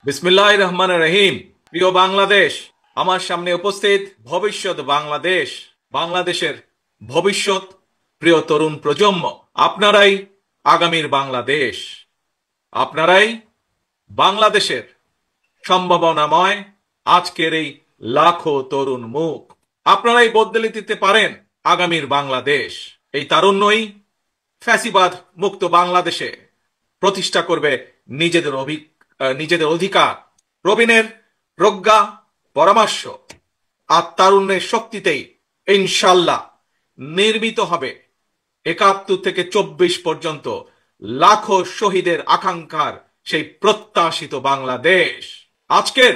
বিসমিল্লাহির রহমানির রহিম। প্রিয় বাংলাদেশ, আমার সামনে উপস্থিত ভবিষ্যৎ বাংলাদেশ, বাংলাদেশের ভবিষ্যৎ প্রিয় তরুণ প্রজন্ম, আপনারাই আগামীর বাংলাদেশ, আপনারাই বাংলাদেশের সম্ভাবনাময় আজকের এই লাখো তরুণ মুখ। আপনারাই বদলে দিতে পারেন আগামীর বাংলাদেশ। এই তারুণ্যই ফ্যাসিবাদ মুক্ত বাংলাদেশে প্রতিষ্ঠা করবে নিজেদের নিজেদের অধিকার। প্রবীণের প্রজ্ঞা, পরামর্শ আর তারুণ্যের শক্তিতেই ইনশাল্লাহ নির্মিত হবে ৭১ থেকে ২৪ পর্যন্ত লাখো শহীদের আকাঙ্ক্ষার সেই প্রত্যাশিত বাংলাদেশ। আজকের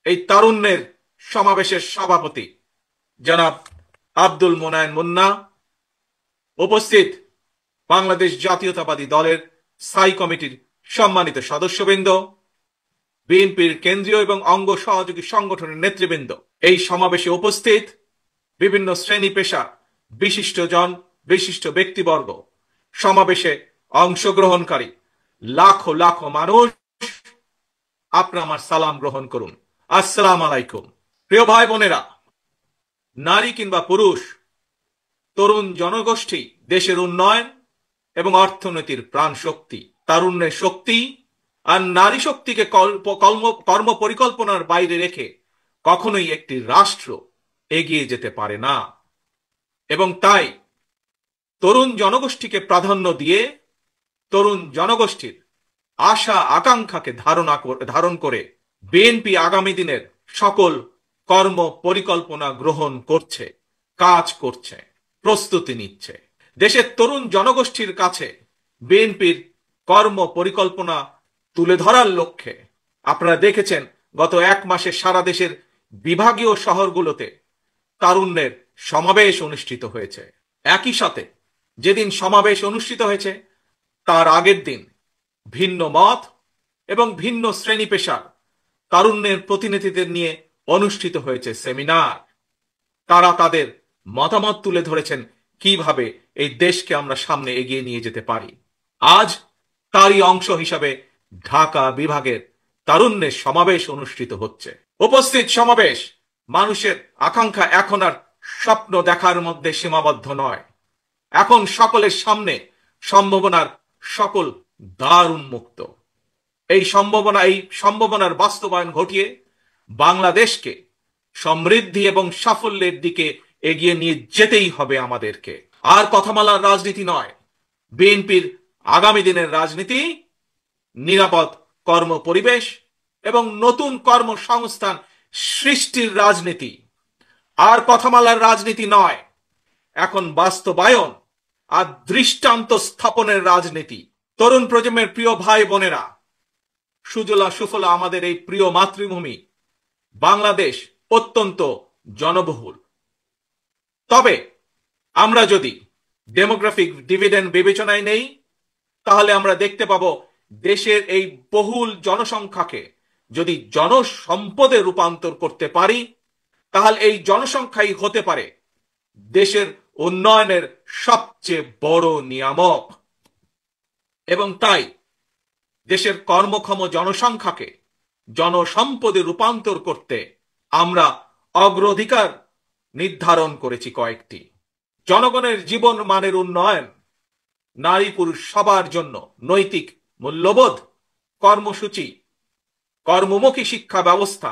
এই তারুণ্যের সমাবেশের সভাপতি জনাব আব্দুল মোনায়েন মুন্না, উপস্থিত বাংলাদেশ জাতীয়তাবাদী দলের স্থায়ী কমিটির সম্মানিত সদস্যবৃন্দ, বিএনপির কেন্দ্রীয় এবং অঙ্গ সহযোগী সংগঠনের নেতৃবৃন্দ, এই সমাবেশে উপস্থিত বিভিন্ন শ্রেণী পেশা বিশিষ্টজন, বিশিষ্ট ব্যক্তিবর্গ, সমাবেশে অংশগ্রহণকারী লাখো লাখো মানুষ, আপনারা আমার সালাম গ্রহণ করুন। আসসালাম আলাইকুম। প্রিয় ভাই বোনেরা, নারী কিংবা পুরুষ, তরুণ জনগোষ্ঠী দেশের উন্নয়ন এবং অর্থনীতির প্রাণ শক্তি। তারুণ্যের শক্তি আর নারী শক্তিকে কর্ম পরিকল্পনার বাইরে রেখে কখনোই একটি রাষ্ট্র এগিয়ে যেতে পারে না। এবং তাই তরুণ জনগোষ্ঠীকে প্রাধান্য দিয়ে তরুণ জনগোষ্ঠীর আশা আকাঙ্ক্ষাকে ধারণ করে বিএনপি আগামী দিনের সকল কর্ম পরিকল্পনা গ্রহণ করছে, কাজ করছে, প্রস্তুতি নিচ্ছে। দেশের তরুণ জনগোষ্ঠীর কাছে বিএনপির কর্ম পরিকল্পনা তুলে ধরার লক্ষ্যে আপনারা দেখেছেন গত এক মাসে সারা দেশের বিভাগীয় শহরগুলোতে তারুণ্যের সমাবেশ অনুষ্ঠিত হয়েছে। একই সাথে যেদিন সমাবেশ অনুষ্ঠিত হয়েছে তার আগের দিন ভিন্ন মত এবং ভিন্ন শ্রেণী পেশার তারুণ্যের প্রতিনিধিদের নিয়ে অনুষ্ঠিত হয়েছে সেমিনার। তারা তাদের মতামত তুলে ধরেছেন কিভাবে এই দেশকে আমরা সামনে এগিয়ে নিয়ে যেতে পারি। আজ তারই অংশ হিসাবে ঢাকা বিভাগের তারুণ্যের সমাবেশ অনুষ্ঠিত হচ্ছে। উপস্থিত সমাবেশ মানুষের আকাঙ্ক্ষা এখন আর স্বপ্ন দেখার মধ্যে সীমাবদ্ধ নয়, এখন সকলের সামনে সম্ভাবনার সকল দ্বার উন্মুক্ত। এই সম্ভাবনার বাস্তবায়ন ঘটিয়ে বাংলাদেশকে সমৃদ্ধি এবং সাফল্যের দিকে এগিয়ে নিয়ে যেতেই হবে আমাদেরকে। আর কথামালার রাজনীতি নয়, বিএনপির আগামী দিনের রাজনীতি নিরাপদ কর্ম পরিবেশ এবং নতুন কর্মসংস্থান সৃষ্টির রাজনীতি। আর কথামালার রাজনীতি নয়, এখন বাস্তবায়ন আর দৃষ্টান্ত স্থাপনের রাজনীতি। তরুণ প্রজন্মের প্রিয় ভাই বোনেরা, সুজলা সুফলা আমাদের এই প্রিয় মাতৃভূমি বাংলাদেশ অত্যন্ত জনবহুল। তবে আমরা যদি ডেমোগ্রাফিক ডিভিডেন্ড বিবেচনায় নেই, তাহলে আমরা দেখতে পাবো দেশের এই বহুল জনসংখ্যাকে যদি জনসম্পদে রূপান্তর করতে পারি, তাহলে এই জনসংখ্যাই হতে পারে দেশের উন্নয়নের সবচেয়ে বড় নিয়ামক। এবং তাই দেশের কর্মক্ষম জনসংখ্যাকে জনসম্পদে রূপান্তর করতে আমরা অগ্রাধিকার নির্ধারণ করেছি কয়েকটি। জনগণের জীবন মানের উন্নয়ন, নারী পুরুষ সবার জন্য নৈতিক মূল্যবোধ কর্মসূচি, কর্মমুখী শিক্ষা ব্যবস্থা,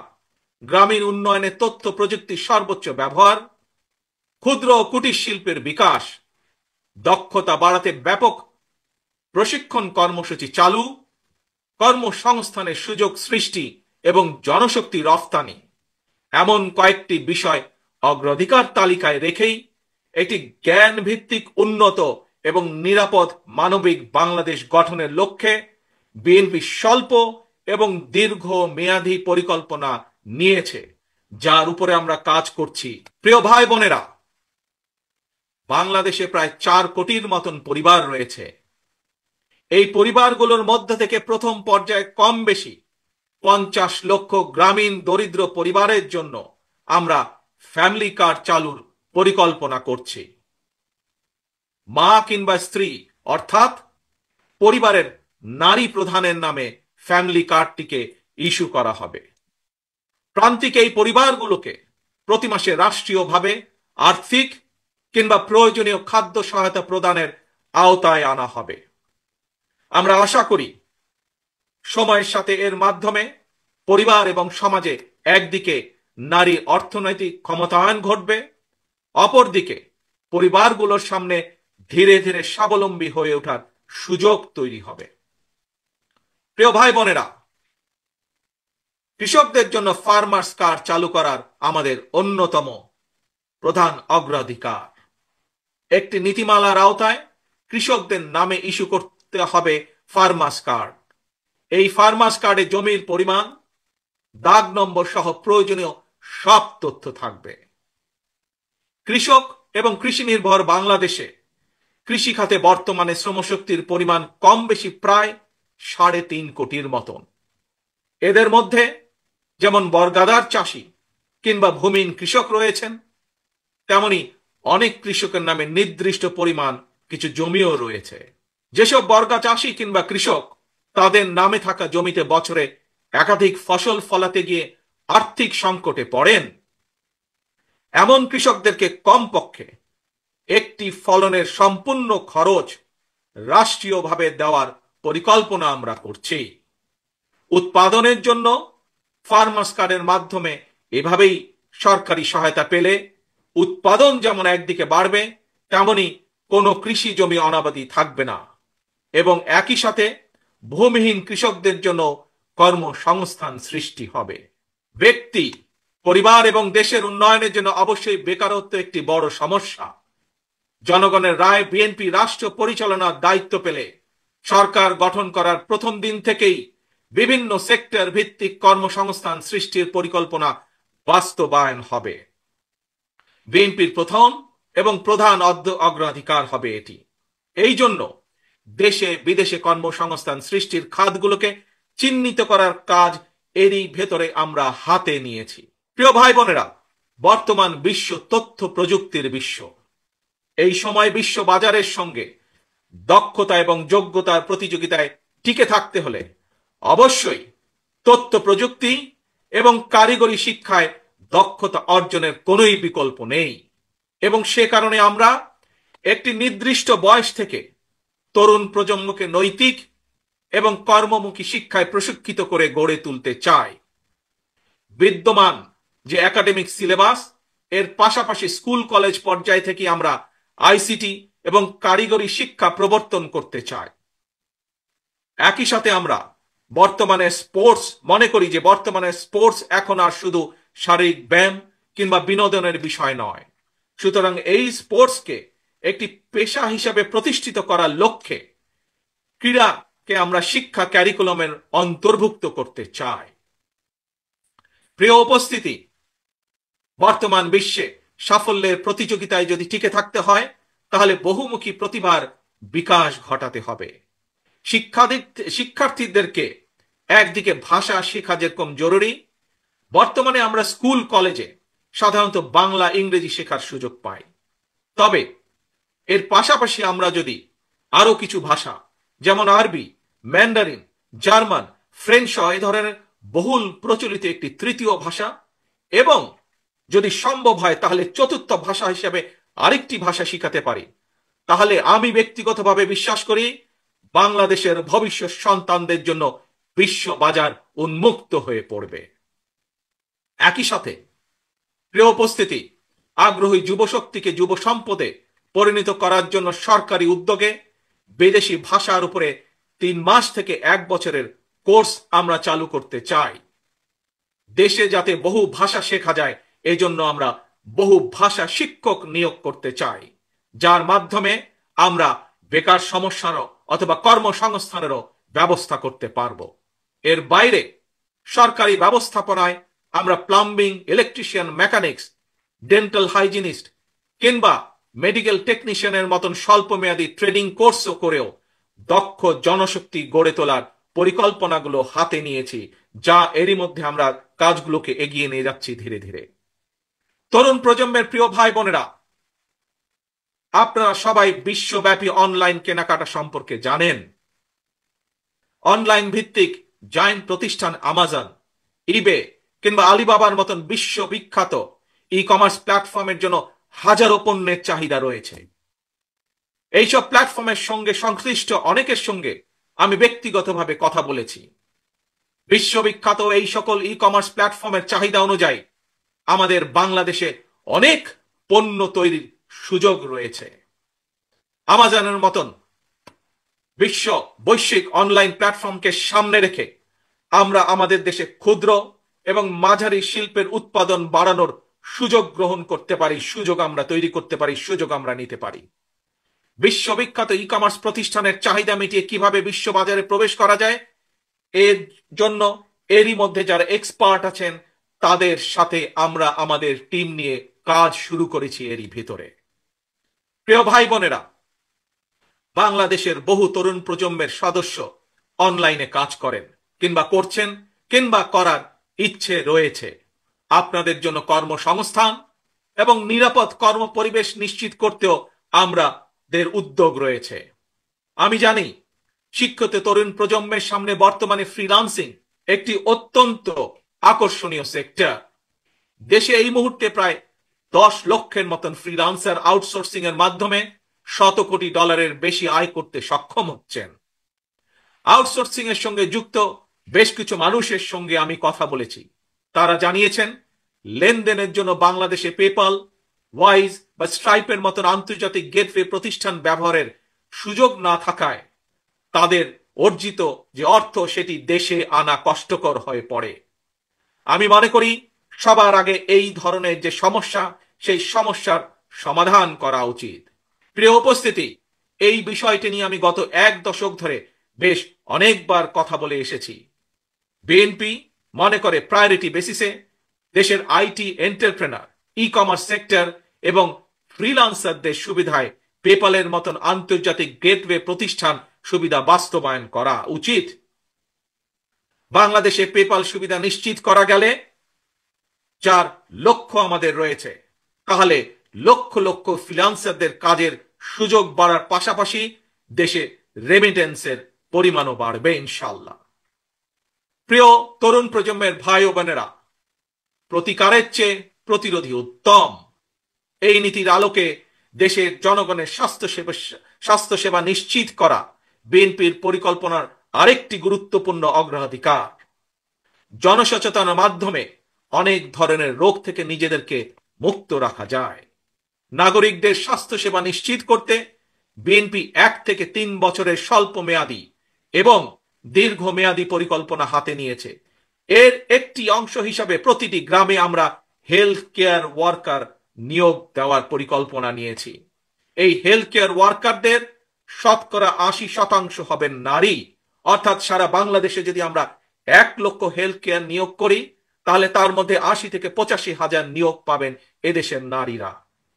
গ্রামীণ উন্নয়নে তথ্য প্রযুক্তির সর্বোচ্চ ব্যবহার, ক্ষুদ্র ও কুটির শিল্পের বিকাশ, দক্ষতা বাড়াতে ব্যাপক প্রশিক্ষণ কর্মসূচি চালু, কর্মসংস্থানের সুযোগ সৃষ্টি এবং জনশক্তি রফতানি, এমন কয়েকটি বিষয় অগ্রাধিকার তালিকায় রেখেই একটি জ্ঞান ভিত্তিক উন্নত এবং নিরাপদ মানবিক বাংলাদেশ গঠনের লক্ষ্যে বিএনপি স্বল্প এবং দীর্ঘ মেয়াদী পরিকল্পনা নিয়েছে, যার উপরে আমরা কাজ করছি। প্রিয় ভাই বোনেরা, বাংলাদেশে প্রায় ৪ কোটির মতন পরিবার রয়েছে। এই পরিবারগুলোর মধ্যে থেকে প্রথম পর্যায়ে কম বেশি ৫০ লক্ষ গ্রামীণ দরিদ্র পরিবারের জন্য আমরা ফ্যামিলি কার্ড চালুর পরিকল্পনা করছি। মা কিংবা স্ত্রী অর্থাৎ পরিবারের নারী প্রধানের নামে ফ্যামিলি কার্ডটিকে ইস্যু করা হবে। প্রান্তিক এই পরিবারগুলোকে প্রতি মাসে রাষ্ট্রীয়ভাবে আর্থিক কিংবা প্রয়োজনীয় খাদ্য সহায়তা প্রদানের আওতায় আনা হবে। আমরা আশা করি সময়ের সাথে এর মাধ্যমে পরিবার এবং সমাজে একদিকে নারী অর্থনৈতিক ক্ষমতায়ন ঘটবে, অপরদিকে পরিবারগুলোর সামনে ধীরে ধীরে স্বাবলম্বী হয়ে ওঠার সুযোগ তৈরি হবে। প্রিয় ভাই বোনেরা, কৃষকদের জন্য ফার্মার্স কার্ড চালু করার আমাদের অন্যতম প্রধান অগ্রাধিকার। একটি নীতিমালার আওতায় কৃষকদের নামে ইস্যু করতে হবে ফার্মার্স কার্ড। এই ফার্মার্স কার্ডে জমির পরিমাণ, দাগ নম্বর সহ প্রয়োজনীয় সব তথ্য থাকবে। কৃষক এবং কৃষি নির্ভর বাংলাদেশে কৃষি খাতে বর্তমানে শ্রমশক্তির পরিমাণ কম বেশি প্রায় 3.5 কোটির মতন। এদের মধ্যে যেমন বর্গাদার চাষি কিংবা ভূমিহীন কৃষক রয়েছেন, তেমনি অনেক কৃষকের নামে নির্দিষ্ট পরিমাণ কিছু জমিও রয়েছে। যেসব বর্গা চাষি কিংবা কৃষক তাদের নামে থাকা জমিতে বছরে একাধিক ফসল ফলাতে গিয়ে আর্থিক সংকটে পড়েন, এমন কৃষকদেরকে কমপক্ষে একটি ফলনের সম্পূর্ণ খরচ রাষ্ট্রীয়ভাবে দেওয়ার পরিকল্পনা আমরা করছি। উৎপাদনের জন্য ফার্মার্স কার্ডের মাধ্যমে এভাবেই সরকারি সহায়তা পেলে উৎপাদন যেমন একদিকে বাড়বে, তেমনি কোনো কৃষি জমি অনাবাদি থাকবে না এবং একই সাথে ভূমিহীন কৃষকদের জন্য কর্মসংস্থান সৃষ্টি হবে। ব্যক্তি, পরিবার এবং দেশের উন্নয়নের জন্য অবশ্যই বেকারত্ব একটি বড় সমস্যা। জনগণের রায় বিএনপি রাষ্ট্র পরিচালনার দায়িত্ব পেলে সরকার গঠন করার প্রথম দিন থেকেই বিভিন্ন সেক্টর ভিত্তিক কর্মসংস্থান সৃষ্টির পরিকল্পনা বাস্তবায়ন হবে। বিএনপির প্রথম এবং প্রধান অগ্রাধিকার হবে এটি। এই জন্য দেশে বিদেশে কর্মসংস্থান সৃষ্টির খাতগুলোকে চিহ্নিত করার কাজ এরই ভেতরে আমরা হাতে নিয়েছি। প্রিয় ভাই বোনেরা, বর্তমান বিশ্ব তথ্য প্রযুক্তির বিশ্ব। এই সময় বিশ্ব বাজারের সঙ্গে দক্ষতা এবং যোগ্যতার প্রতিযোগিতায় টিকে থাকতে হলে অবশ্যই তথ্য প্রযুক্তি এবং কারিগরি শিক্ষায় দক্ষতা অর্জনের কোনোই বিকল্প নেই এবং সে কারণে আমরা একটি নির্দিষ্ট বয়স থেকে তরুণ প্রজন্মকে নৈতিক এবং কর্মমুখী শিক্ষায় প্রশিক্ষিত করে গড়ে তুলতে চাই। বিদ্যমান যে একাডেমিক সিলেবাস, এর পাশাপাশি স্কুল কলেজ পর্যায় থেকে আমরা আইসিটি এবং কারিগরি শিক্ষা প্রবর্তন করতে চাই। একই সাথে আমরা বর্তমানে মনে করি যে বর্তমানে স্পোর্টস এখন আর শুধু শারীরিক ব্যায়াম কিংবা বিনোদনের বিষয় নয়। সুতরাং এই স্পোর্টসকে একটি পেশা হিসাবে প্রতিষ্ঠিত করার লক্ষ্যে ক্রীড়াকে আমরা শিক্ষা ক্যারিকুলামের অন্তর্ভুক্ত করতে চাই। প্রিয় উপস্থিতি, বর্তমান বিশ্বে সাফল্যের প্রতিযোগিতায় যদি টিকে থাকতে হয় তাহলে বহুমুখী প্রতিভার বিকাশ ঘটাতে হবে। শিক্ষার্থীদেরকে একদিকে ভাষা শেখা যেরকম জরুরি, বর্তমানে আমরা স্কুল কলেজে সাধারণত বাংলা ইংরেজি শেখার সুযোগ পাই, তবে এর পাশাপাশি আমরা যদি আরো কিছু ভাষা যেমন আরবি, ম্যান্ডারিন, জার্মান, ফ্রেঞ্চ সহ এই ধরনের বহুল প্রচলিত একটি তৃতীয় ভাষা এবং যদি সম্ভব হয় তাহলে চতুর্থ ভাষা হিসেবে আরেকটি ভাষা শিখাতে পারি, তাহলে আমি ব্যক্তিগতভাবে বিশ্বাস করি বাংলাদেশের ভবিষ্যৎ সন্তানদের জন্য বিশ্ব বাজার উন্মুক্ত হয়ে পড়বে। একই সাথে প্রিয় উপস্থিতি, আগ্রহী যুবশক্তিকে যুব সম্পদে পরিণত করার জন্য সরকারি উদ্যোগে বিদেশি ভাষার উপরে 3 মাস থেকে 1 বছরের কোর্স আমরা চালু করতে চাই। দেশে যাতে বহু ভাষা শেখা যায় এজন্য আমরা বহু ভাষা শিক্ষক নিয়োগ করতে চাই, যার মাধ্যমে আমরা বেকার সমস্যারও অথবা কর্মসংস্থানেরও ব্যবস্থা করতে পারব। এর বাইরে সরকারি ব্যবস্থাপনায় আমরা plumbing, electrician, mechanics, dental hygienist কিংবা মেডিকেল টেকনিশিয়ানের মতন স্বল্পমেয়াদী ট্রেনিং কোর্সও করেও দক্ষ জনশক্তি গড়ে তোলার পরিকল্পনাগুলো হাতে নিয়েছি, যা এরই মধ্যে আমরা কাজগুলোকে এগিয়ে নিয়ে যাচ্ছি ধীরে ধীরে। তরুণ প্রজন্মের প্রিয় ভাই বোনেরা, আপনারা সবাই বিশ্বব্যাপী অনলাইন কেনাকাটা সম্পর্কে জানেন। অনলাইন ভিত্তিক জায়ান্ট প্রতিষ্ঠান আমাজন, ইবে কিংবা আলিবাবার মতন বিশ্ববিখ্যাত ই কমার্স প্ল্যাটফর্মের জন্য হাজারো পণ্যের চাহিদা রয়েছে। এইসব প্ল্যাটফর্মের সঙ্গে সংশ্লিষ্ট অনেকের সঙ্গে আমি ব্যক্তিগতভাবে কথা বলেছি। বিশ্ববিখ্যাত এই সকল ই কমার্স প্ল্যাটফর্মের চাহিদা অনুযায়ী আমাদের বাংলাদেশে অনেক পণ্য তৈরির সুযোগ রয়েছে। আমাজনের মতন বৈশ্বিক অনলাইন প্ল্যাটফর্মকে সামনে রেখে আমরা আমাদের দেশে ক্ষুদ্র এবং মাঝারি শিল্পের উৎপাদন বাড়ানোর সুযোগ গ্রহণ করতে পারি, সুযোগ আমরা তৈরি করতে পারি, সুযোগ আমরা নিতে পারি। বিশ্ববিখ্যাত ই কমার্স প্রতিষ্ঠানের চাহিদা মিটিয়ে কিভাবে বিশ্ববাজারে প্রবেশ করা যায়, এর জন্য এরই মধ্যে যারা এক্সপার্ট আছেন তাদের সাথে আমরা আমাদের টিম নিয়ে কাজ শুরু করেছি এরই ভিতরে। প্রিয় ভাই বোনেরা, বাংলাদেশের বহু তরুণ প্রজন্মের সদস্য অনলাইনে কাজ করেন কিংবা করছেন কিংবা করার ইচ্ছে রয়েছে। আপনাদের জন্য কর্মসংস্থান এবং নিরাপদ কর্মপরিবেশ নিশ্চিত করতেও আমাদের উদ্যোগ রয়েছে। আমি জানি শিক্ষিত তরুণ প্রজন্মের সামনে বর্তমানে ফ্রিল্যান্সিং একটি অত্যন্ত আকর্ষণীয় সেক্টর। দেশে এই মুহূর্তে প্রায় 10 লক্ষের মতন ফ্রিল্যান্সার আউটসোর্সিং এর মাধ্যমে $100 কোটি বেশি আয় করতে সক্ষম হচ্ছেন। আউটসোর্সিং এর সঙ্গে যুক্ত বেশ কিছু মানুষের সঙ্গে আমি কথা বলেছি। তারা জানিয়েছেন লেনদেনের জন্য বাংলাদেশে পেপাল, ওয়াইজ বা স্ট্রাইপের মতন আন্তর্জাতিক গেটওয়ে প্রতিষ্ঠান ব্যবহারের সুযোগ না থাকায় তাদের অর্জিত যে অর্থ সেটি দেশে আনা কষ্টকর হয়ে পড়ে। আমি মনে করি সবার আগে এই ধরনের যে সমস্যা, সেই সমস্যার সমাধান করা উচিত। প্রিয় উপস্থিতি, এই বিষয়টি নিয়ে আমি গত 1 দশক ধরে বেশ অনেকবার কথা বলে এসেছি। বিএনপি মনে করে প্রায়োরিটি বেসিসে দেশের IT entrepreneur, e commerce sector এবং ফ্রিল্যান্সারদের সুবিধায় পেপালের মতন আন্তর্জাতিক গেটওয়ে প্রতিষ্ঠান সুবিধা বাস্তবায়ন করা উচিত। বাংলাদেশে পেপাল সুবিধা নিশ্চিত করা গেলে, যার লক্ষ্য আমাদের রয়েছে, তাহলে লক্ষ লক্ষ ফ্রিল্যান্সারদের কাজের সুযোগ বাড়ার পাশাপাশি দেশে রেমিটেন্সের পরিমাণও বাড়বে ইনশাআল্লাহ। প্রিয় তরুণ প্রজন্মের ভাই ও বোনেরা, প্রতিকারের চেয়ে প্রতিরোধী উত্তম। এই নীতির আলোকে দেশের জনগণের স্বাস্থ্যসেবা নিশ্চিত করা বিএনপির পরিকল্পনার আরেকটি গুরুত্বপূর্ণ অগ্রাধিকার। জনসচেতনার মাধ্যমে অনেক ধরনের রোগ থেকে নিজেদেরকে মুক্ত রাখা যায়। নাগরিকদের স্বাস্থ্যসেবা নিশ্চিত করতে বিএনপি 1 থেকে 3 বছরের স্বল্প মেয়াদী এবং দীর্ঘমেয়াদী পরিকল্পনা হাতে নিয়েছে। এর একটি অংশ হিসাবে প্রতিটি গ্রামে আমরা হেলথ কেয়ার ওয়ার্কার নিয়োগ দেওয়ার পরিকল্পনা নিয়েছি। এই হেলথ কেয়ার ওয়ার্কারদের 80% হবেন নারী। অর্থাৎ সারা বাংলাদেশে যদি আমরা 1 লক্ষ হেলথ কেয়ার নিয়োগ করি, তাহলে তার মধ্যে 80 থেকে 85 হাজার নিয়োগ পাবেন এদেশের নারীরা,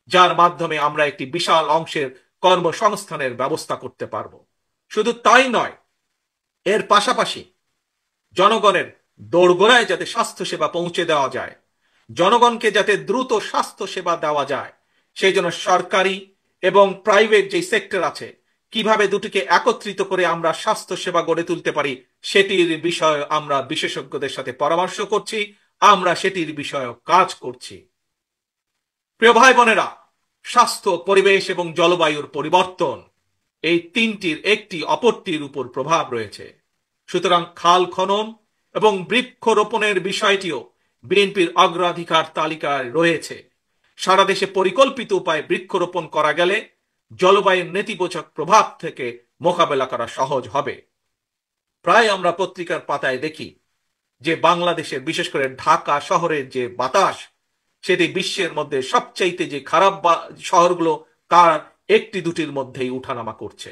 যার মাধ্যমে আমরা একটি বিশাল অংশের কর্মসংস্থানের ব্যবস্থা করতে পারব। শুধু তাই নয়, এর পাশাপাশি জনগণের দোরগোড়ায় যাতে স্বাস্থ্যসেবা পৌঁছে দেওয়া যায়, জনগণকে যাতে দ্রুত স্বাস্থ্যসেবা দেওয়া যায়, সেই জন্য সরকারি এবং প্রাইভেট যে সেক্টর আছে, কিভাবে দুটিকে একত্রিত করে আমরা স্বাস্থ্যসেবা গড়ে তুলতে পারি সেটির বিষয়ে আমরা বিশেষজ্ঞদের সাথে পরামর্শ করছি, আমরা সেটির বিষয়ে কাজ করছি। প্রিয় ভাই বোনেরা, স্বাস্থ্য, পরিবেশ এবং জলবায়ুর পরিবর্তন, এই তিনটির একটি অপরটির উপর প্রভাব রয়েছে। সুতরাং খাল খনন এবং বৃক্ষরোপণের বিষয়টিও বিএনপির অগ্রাধিকার তালিকায় রয়েছে। সারা দেশে পরিকল্পিত উপায়ে বৃক্ষরোপণ করা গেলে জলবায়ুর নেতিবাচক প্রভাব থেকে মোকাবেলা করা সহজ হবে। প্রায় আমরা পত্রিকার পাতায় দেখি যে বাংলাদেশের, বিশেষ করে ঢাকা শহরের যে বাতাস, সেটি বিশ্বের মধ্যে সবচাইতে যে খারাপ শহরগুলো তার 1-2টির মধ্যেই উঠানামা করছে।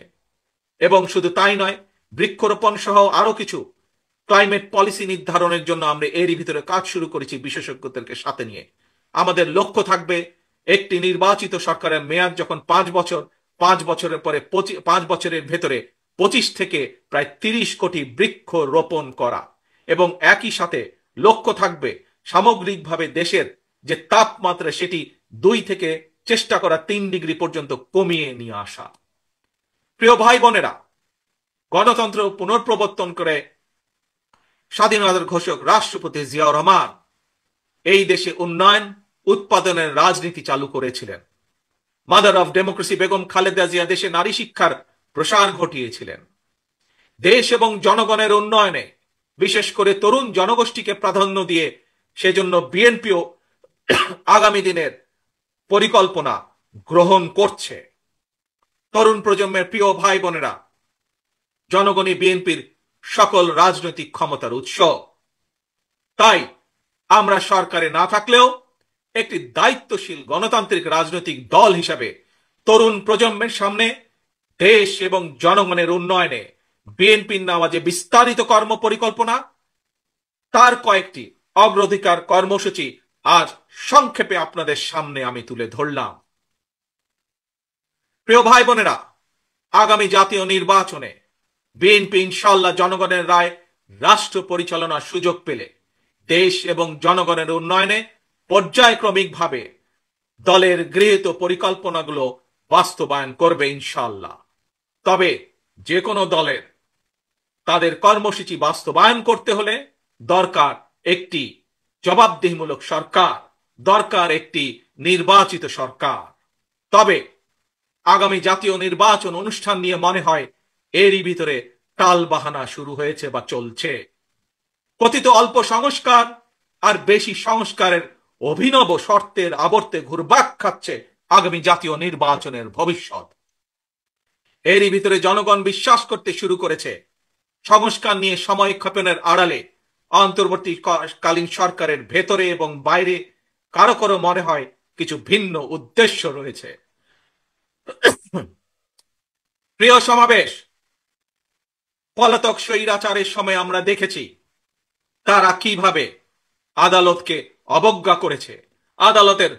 এবং শুধু তাই নয়, বৃক্ষরোপণ সহ আরো কিছু ক্লাইমেট পলিসি নির্ধারণের জন্য আমরা এরই ভিতরে কাজ শুরু করেছি বিশেষজ্ঞদেরকে সাথে নিয়ে। আমাদের লক্ষ্য থাকবে একটি নির্বাচিত সরকারের মেয়াদ যখন 5 বছর, 5 বছরের পরে 5 বছরের ভেতরে 25 থেকে প্রায় 30 কোটি বৃক্ষ রোপণ করা, এবং একই সাথে লক্ষ্য থাকবে সামগ্রিকভাবে দেশের যে তাপমাত্রা সেটি 2 থেকে চেষ্টা করা 3 ডিগ্রি পর্যন্ত কমিয়ে নিয়ে আসা। প্রিয় ভাই বোনেরা, গণতন্ত্র পুনঃপ্রবর্তন করে স্বাধীনতার ঘোষক রাষ্ট্রপতি জিয়াউর রহমান এই দেশে উন্নয়ন উৎপাদনের রাজনীতি চালু করেছিলেন। Mother of democracy Begum Khaleda Zia দেশে নারী শিক্ষার প্রসার ঘটিয়েছিলেন। দেশ এবং জনগণের উন্নয়নে বিশেষ করে তরুণ জনগোষ্ঠীকে প্রাধান্য দিয়ে সেজন্য বিএনপিও আগামী দিনের পরিকল্পনা গ্রহণ করছে। তরুণ প্রজন্মের প্রিয় ভাই বোনেরা, জনগণই বিএনপির সকল রাজনৈতিক ক্ষমতার উৎস। তাই আমরা সরকারে না থাকলেও একটি দায়িত্বশীল গণতান্ত্রিক রাজনৈতিক দল হিসাবে তরুণ প্রজন্মের সামনে দেশ এবং জনগণের উন্নয়নে বিএনপির নেওয়া যে বিস্তারিত কর্ম পরিকল্পনা, তার কয়েকটি অগ্রাধিকার কর্মসূচি আজ সংক্ষেপে আপনাদের সামনে আমি তুলে ধরলাম। প্রিয় ভাই বোনেরা, আগামী জাতীয় নির্বাচনে বিএনপি ইনশাআল্লাহ জনগণের রায় রাষ্ট্র পরিচালনার সুযোগ পেলে দেশ এবং জনগণের উন্নয়নে পর্যায়ক্রমিকভাবে দলের গৃহীত পরিকল্পনাগুলো বাস্তবায়ন করবে ইনশাআল্লাহ। তবে যে কোনো দলের তাদের কর্মসূচি বাস্তবায়ন করতে হলে দরকার একটি জবাবদিহিমূলক সরকার, দরকার একটি নির্বাচিত সরকার। তবে আগামী জাতীয় নির্বাচন অনুষ্ঠান নিয়ে মনে হয় এরই ভিতরে টাল বাহানা শুরু হয়েছে বা চলছে। কথিত অল্প সংস্কার আর বেশি সংস্কারের অভিনব শর্তের আবর্তে ঘুরপাক খাচ্ছে আগামী জাতীয় নির্বাচনের ভবিষ্যৎ। এরই ভিতরে জনগণ বিশ্বাস করতে শুরু করেছে সংস্কার নিয়ে সময় ক্ষেপণের আড়ালে অন্তর্বর্তীকালীন সরকারের ভেতরে এবং বাইরে কারো কারো মনে হয় কিছু ভিন্ন উদ্দেশ্য রয়েছে। প্রিয় সমাবেশ, পলাতক স্বৈরাচারের সময় আমরা দেখেছি তারা কিভাবে আদালতকে অবজ্ঞা করেছে, আদালতের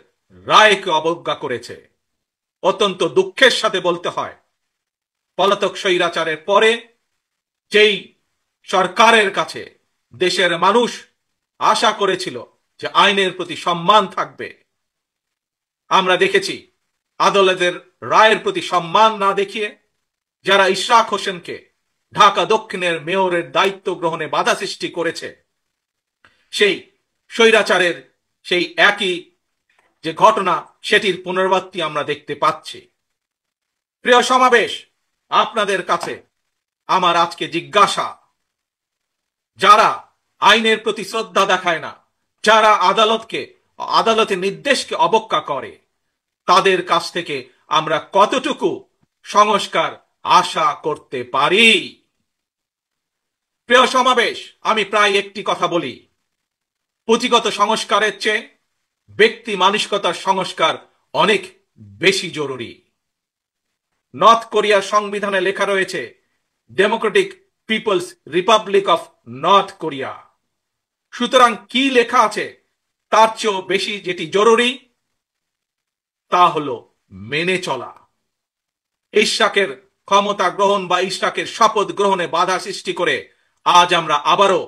রায়কে অবজ্ঞা করেছে। অত্যন্ত দুঃখের সাথে বলতে হয়, পলাতক স্বৈরাচারের পরে যেই সরকারের কাছে দেশের মানুষ আশা করেছিল যে আইনের প্রতি সম্মান থাকবে, আমরা দেখেছি আদালতের রায়ের প্রতি সম্মান না দেখিয়ে যারা ইশরাক হোসেনকে ঢাকা দক্ষিণের মেয়রের দায়িত্ব গ্রহণে বাধা সৃষ্টি করেছে, সেই স্বৈরাচারের সেই একই যে ঘটনা সেটির পুনরাবৃত্তি আমরা দেখতে পাচ্ছি। প্রিয় সমাবেশ, আপনাদের কাছে আমার আজকে জিজ্ঞাসা, যারা আইনের প্রতি শ্রদ্ধা দেখায় না, যারা আদালতের নির্দেশকে অবজ্ঞা করে, তাদের কাছ থেকে আমরা কতটুকু সংস্কার আশা করতে পারি? প্রিয় সমাবেশ, আমি প্রায় একটি কথা বলি, পুঁথিগত সংস্কারের চেয়ে ব্যক্তি মানসিকতার সংস্কার অনেক বেশি জরুরি। নর্থ কোরিয়ার সংবিধানে লেখা রয়েছে Democratic People's Republic of North Korea. সুতরাং কি লেখা আছে তার চেয়েও বেশি যেটি জরুরি তা হলো মেনে চলা। ইশরাকের ক্ষমতা গ্রহণ বা ইশরাকের শপথ গ্রহণে বাধা সৃষ্টি করে আজ আমরা আবারও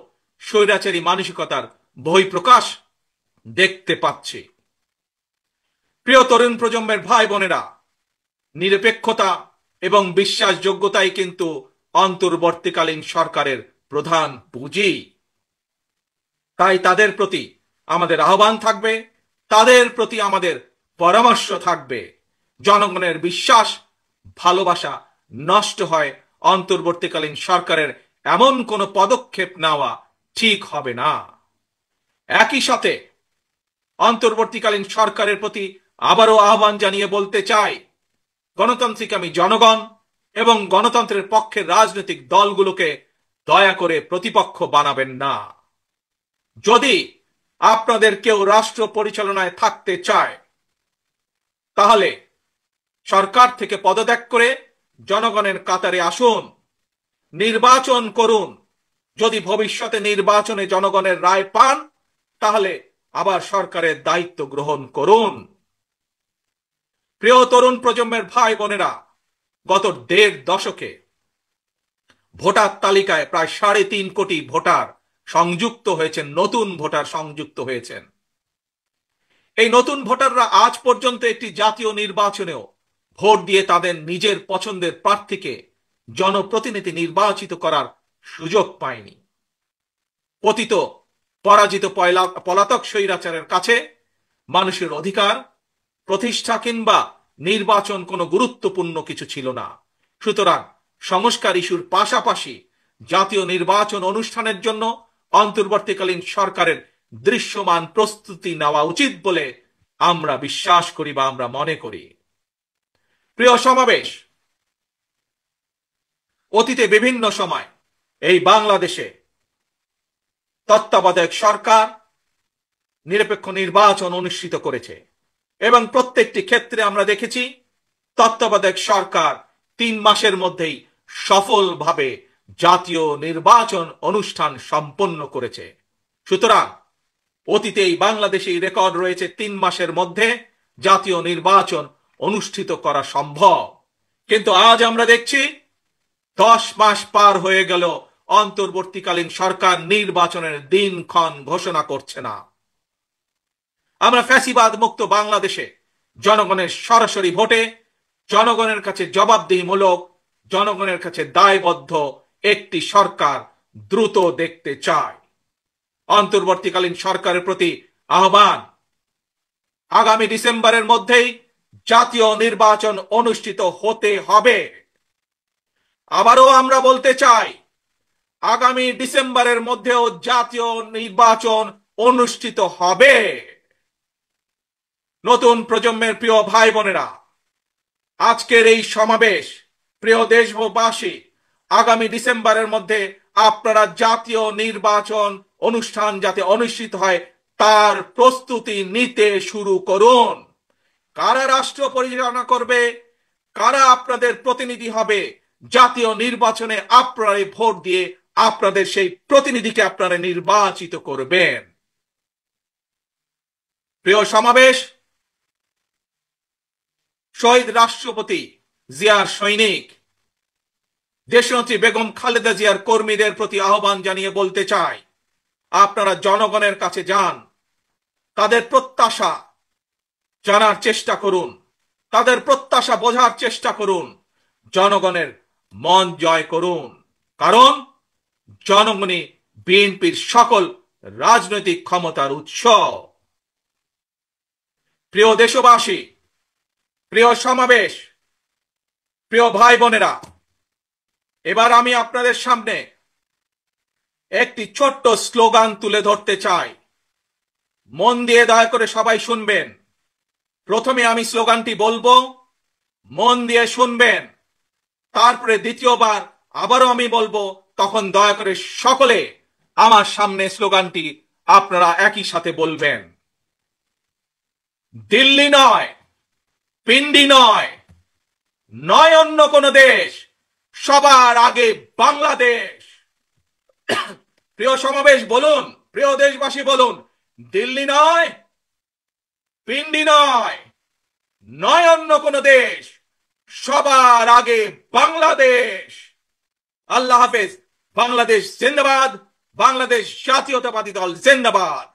স্বৈরাচারী মানসিকতার বহিঃপ্রকাশ দেখতে পাচ্ছি। প্রিয় তরুণ প্রজন্মের ভাই বোনেরা, নিরপেক্ষতা এবং বিশ্বাসযোগ্যতাই কিন্তু অন্তর্বর্তীকালীন সরকারের প্রধান পুঁজি। তাই তাদের প্রতি আমাদের আহ্বান থাকবে, তাদের প্রতি আমাদের পরামর্শ থাকবে, জনগণের বিশ্বাস ভালোবাসা নষ্ট হয় অন্তর্বর্তীকালীন সরকারের এমন কোনো পদক্ষেপ নেওয়া ঠিক হবে না। একই সাথে অন্তর্বর্তীকালীন সরকারের প্রতি আবারও আহ্বান জানিয়ে বলতে চাই, গণতান্ত্রিক আমি জনগণ এবং গণতন্ত্রের পক্ষের রাজনৈতিক দলগুলোকে দয়া করে প্রতিপক্ষ বানাবেন না। যদি আপনাদের কেউ রাষ্ট্র পরিচালনায় থাকতে চায়, তাহলে সরকার থেকে পদত্যাগ করে জনগণের কাতারে আসুন, নির্বাচন করুন। যদি ভবিষ্যতে নির্বাচনে জনগণের রায় পান, তাহলে আবার সরকারের দায়িত্ব গ্রহণ করুন। প্রিয় তরুণ প্রজন্মের ভাই বোনেরা, গত 1.5 দশকে ভোটার তালিকায় প্রায় 3.5 কোটি ভোটার সংযুক্ত হয়েছেন, নতুন ভোটার সংযুক্ত হয়েছেন। এই নতুন ভোটাররা আজ পর্যন্ত একটি জাতীয় নির্বাচনেও ভোট দিয়ে তাদের নিজের পছন্দের প্রার্থীকে জনপ্রতিনিধি নির্বাচিত করার সুযোগ পায়নি। পতিত পরাজিত পলাতক স্বৈরাচারের কাছে মানুষের অধিকার প্রতিষ্ঠা কিংবা নির্বাচন কোনো গুরুত্বপূর্ণ কিছু ছিল না। সুতরাং সংস্কার ইস্যুর পাশাপাশি জাতীয় নির্বাচন অনুষ্ঠানের জন্য অন্তর্বর্তীকালীন সরকারের দৃশ্যমান প্রস্তুতি নেওয়া উচিত বলে আমরা বিশ্বাস করি বা আমরা মনে করি। প্রিয় সমাবেশ, অতীতে বিভিন্ন সময় এই বাংলাদেশে তত্ত্বাবধায়ক সরকার নিরপেক্ষ নির্বাচন অনুষ্ঠিত করেছে এবং প্রত্যেকটি ক্ষেত্রে আমরা দেখেছি তত্ত্বাবধায়ক সরকার 3 মাসের মধ্যেই সফলভাবে জাতীয় নির্বাচন অনুষ্ঠান সম্পন্ন করেছে। সুতরাং অতীতে এই বাংলাদেশে রেকর্ড রয়েছে 3 মাসের মধ্যে জাতীয় নির্বাচন অনুষ্ঠিত করা সম্ভব। কিন্তু আজ আমরা দেখছি 10 মাস পার হয়ে গেল, অন্তর্বর্তীকালীন সরকার নির্বাচনের দিনক্ষণ ঘোষণা করছে না। আমরা ফ্যাসিবাদ মুক্ত বাংলাদেশে জনগণের সরাসরি ভোটে জনগণের কাছে জবাবদিহিমূলক, জনগণের কাছে দায়বদ্ধ একটি সরকার দ্রুত দেখতে চায়। অন্তর্বর্তীকালীন সরকারের প্রতি আহ্বান, আগামী ডিসেম্বরের মধ্যেই জাতীয় নির্বাচন অনুষ্ঠিত হতে হবে। আবারও আমরা বলতে চাই, আগামী ডিসেম্বরের মধ্যেও জাতীয় নির্বাচন অনুষ্ঠিত হবে। নতুন প্রজন্মের প্রিয় ভাই বোনেরা, আজকের এই সমাবেশ, প্রিয় দেশবাসী, আগামী ডিসেম্বরের মধ্যে আপনারা জাতীয় নির্বাচন অনুষ্ঠান যাতে অনুষ্ঠিত হয় তার প্রস্তুতি নিতে শুরু করুন। কারা রাষ্ট্র পরিচালনা করবে, কারা আপনাদের প্রতিনিধি হবে, জাতীয় নির্বাচনে আপনারা ভোট দিয়ে আপনাদের সেই প্রতিনিধিকে আপনারা নির্বাচিত করবেন। প্রিয় সমাবেশ, শহীদ রাষ্ট্রপতি জিয়ার সৈনিক দেশনেত্রী বেগম খালেদা জিয়ার কর্মীদের প্রতি আহ্বান জানিয়ে বলতে চাই, আপনারা জনগণের কাছে যান, তাদের প্রত্যাশা জানার চেষ্টা করুন, তাদের প্রত্যাশা বোঝার চেষ্টা করুন, জনগণের মন জয় করুন। কারণ জনগণই বিএনপির সকল রাজনৈতিক ক্ষমতার উৎস। প্রিয় দেশবাসী, প্রিয় সমাবেশ, প্রিয় ভাই বোনেরা, এবার আমি আপনাদের সামনে একটি ছোট্ট স্লোগান তুলে ধরতে চাই। মন দিয়ে দয়া করে সবাই শুনবেন। প্রথমে আমি স্লোগানটি বলবো, মন দিয়ে শুনবেন। তারপরে দ্বিতীয়বার আবারও আমি বলবো, তখন দয়া করে সকলে আমার সামনে স্লোগানটি আপনারা একই সাথে বলবেন। দিল্লি নয়, পিন্ডি নয়, নয় অন্য কোন দেশ, সবার আগে বাংলাদেশ। প্রিয় সমাবেশ বলুন, প্রিয় দেশবাসী বলুন, দিল্লি নয়, পিন্ডি নয়, নয় অন্য কোন দেশ, সবার আগে বাংলাদেশ। আল্লাহ হাফেজ। বাংলাদেশ জিন্দাবাদ, বাংলাদেশ জাতীয়তাবাদী দল জিন্দাবাদ।